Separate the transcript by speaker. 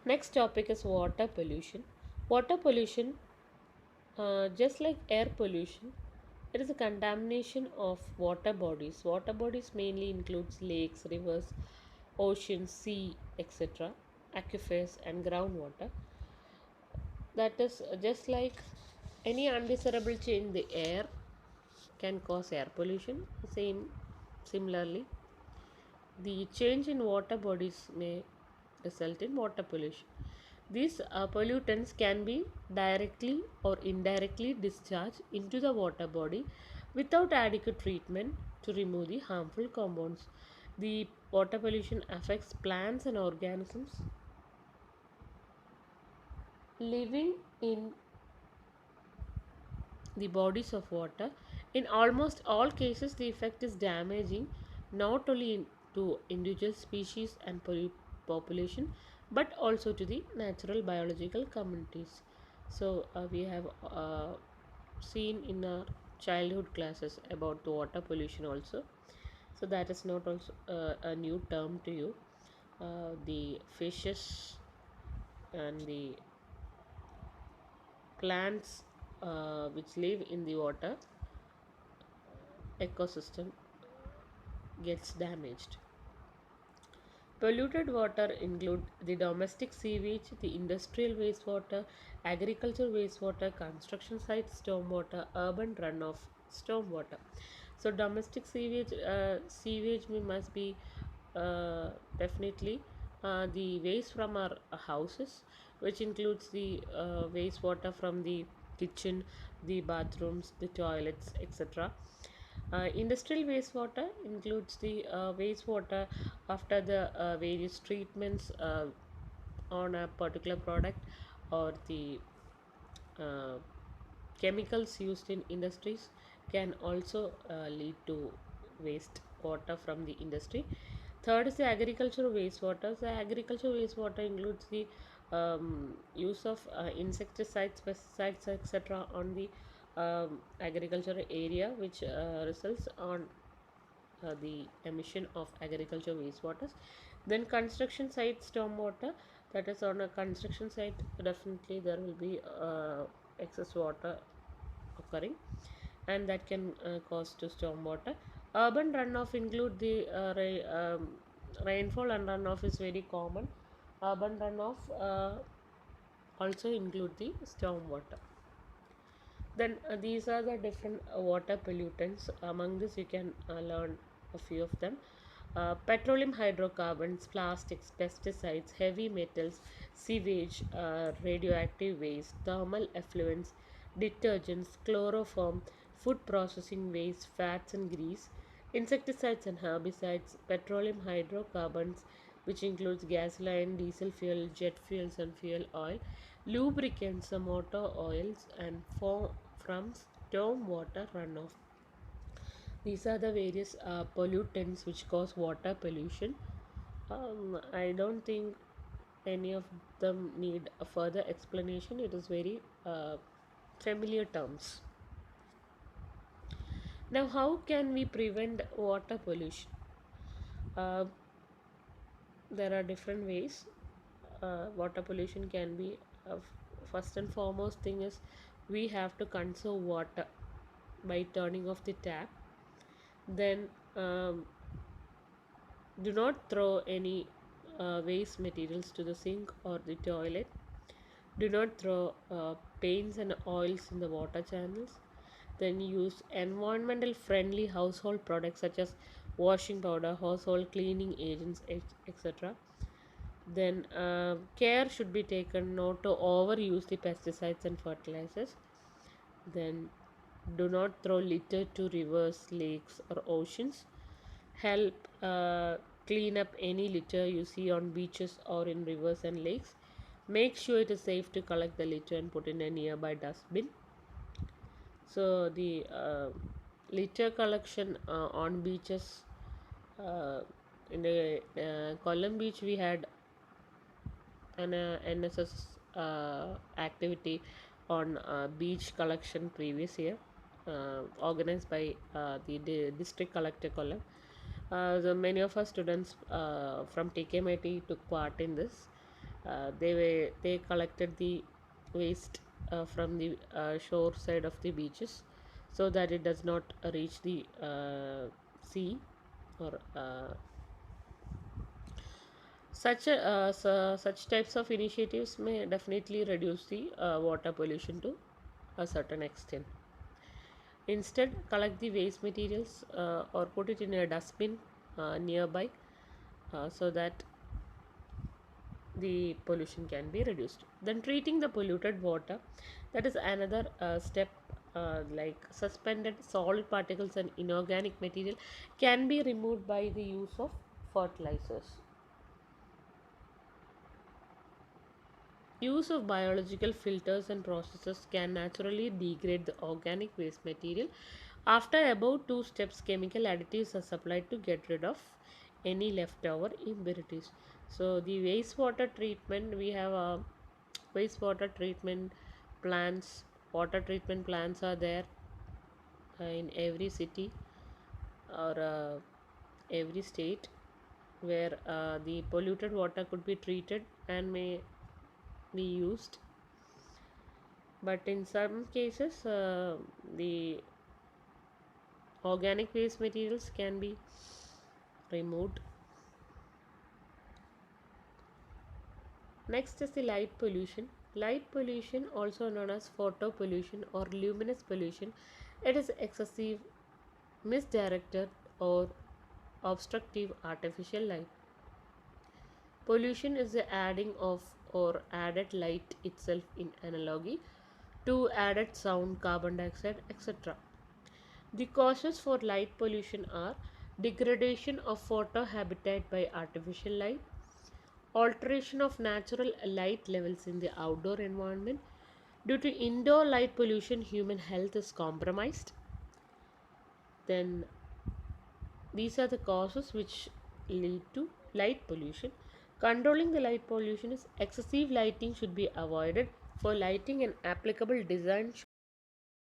Speaker 1: Next topic is water pollution. Water pollution, just like air pollution, it is a contamination of water bodies. Water bodies mainly includes lakes, rivers, oceans, sea, etc., aquifers, and groundwater. That is just like any undesirable change in the air can cause air pollution. Similarly, the change in water bodies may result in water pollution. These pollutants can be directly or indirectly discharged into the water body without adequate treatment to remove the harmful compounds. The water pollution affects plants and organisms living in the bodies of water. In almost all cases, the effect is damaging not only to individual species and population but also to the natural biological communities. So, we have seen in our childhood classes about the water pollution also. So, that is not also a new term to you. The fishes and the plants which live in the water ecosystem gets damaged. Polluted water include the domestic sewage, the industrial wastewater, agriculture wastewater, construction site stormwater, urban runoff stormwater. So domestic sewage must be definitely the waste from our houses, which includes the wastewater from the kitchen, the bathrooms, the toilets, etc. Industrial wastewater includes the wastewater after the various treatments on a particular product, or the uh, chemicals used in industries can also lead to waste water from the industry. Third is the agricultural wastewater. The agricultural wastewater includes the use of insecticides, pesticides, etc. on the agricultural area, which results on the emission of agriculture wastewaters. Then construction site stormwater, that is on a construction site definitely there will be excess water occurring, and that can cause to stormwater. Urban runoff include the rainfall and runoff is very common. Urban runoff also include the stormwater. Then these are the different water pollutants. Among this, you can learn a few of them. Petroleum hydrocarbons, plastics, pesticides, heavy metals, sewage, radioactive waste, thermal effluents, detergents, chloroform, food processing waste, fats and grease, insecticides and herbicides, petroleum hydrocarbons, which includes gasoline, diesel fuel, jet fuels, and fuel oil, lubricants, motor oils, and from storm water runoff. These are the various pollutants which cause water pollution. I don't think any of them need a further explanation. It is very familiar terms. Now, how can we prevent water pollution? Uh, there are different ways. Water pollution can be first and foremost thing is we have to conserve water by turning off the tap. Then do not throw any waste materials to the sink or the toilet. Do not throw paints and oils in the water channels. Then use environmental friendly household products such as washing powder, household cleaning agents, etc. Then care should be taken not to overuse the pesticides and fertilizers. Then do not throw litter to rivers, lakes, or oceans. Help clean up any litter you see on beaches or in rivers and lakes. Make sure it is safe to collect the litter and put in a nearby dustbin. So the litter collection on beaches, uh, in the Kollam beach we had an NSS activity on beach collection previous year, organized by the district collector Kollam. Many of our students from TKMIT took part in this, They collected the waste from the shore side of the beaches, so that it does not reach the sea, or such types of initiatives may definitely reduce the water pollution to a certain extent. Instead, collect the waste materials or put it in a dustbin nearby, so that the pollution can be reduced. Then treating the polluted water, that is another step. Like suspended solid particles and inorganic material can be removed by the use of fertilizers. Use of biological filters and processes can naturally degrade the organic waste material. After about two steps, chemical additives are supplied to get rid of any leftover impurities. So the wastewater treatment, we have wastewater treatment plants. Water treatment plants are there in every city, or every state, where the polluted water could be treated and may be used. But in some cases, the organic waste materials can be removed. Next is the light pollution. Light pollution, also known as photo pollution or luminous pollution, it is excessive, misdirected, or obstructive artificial light. Pollution is the adding of or added light itself in analogy to added sound, carbon dioxide, etc. The causes for light pollution are degradation of photo habitat by artificial light, alteration of natural light levels in the outdoor environment. Due to indoor light pollution, human health is compromised. Then, these are the causes which lead to light pollution. Controlling the light pollution is excessive lighting should be avoided. For lighting, an applicable design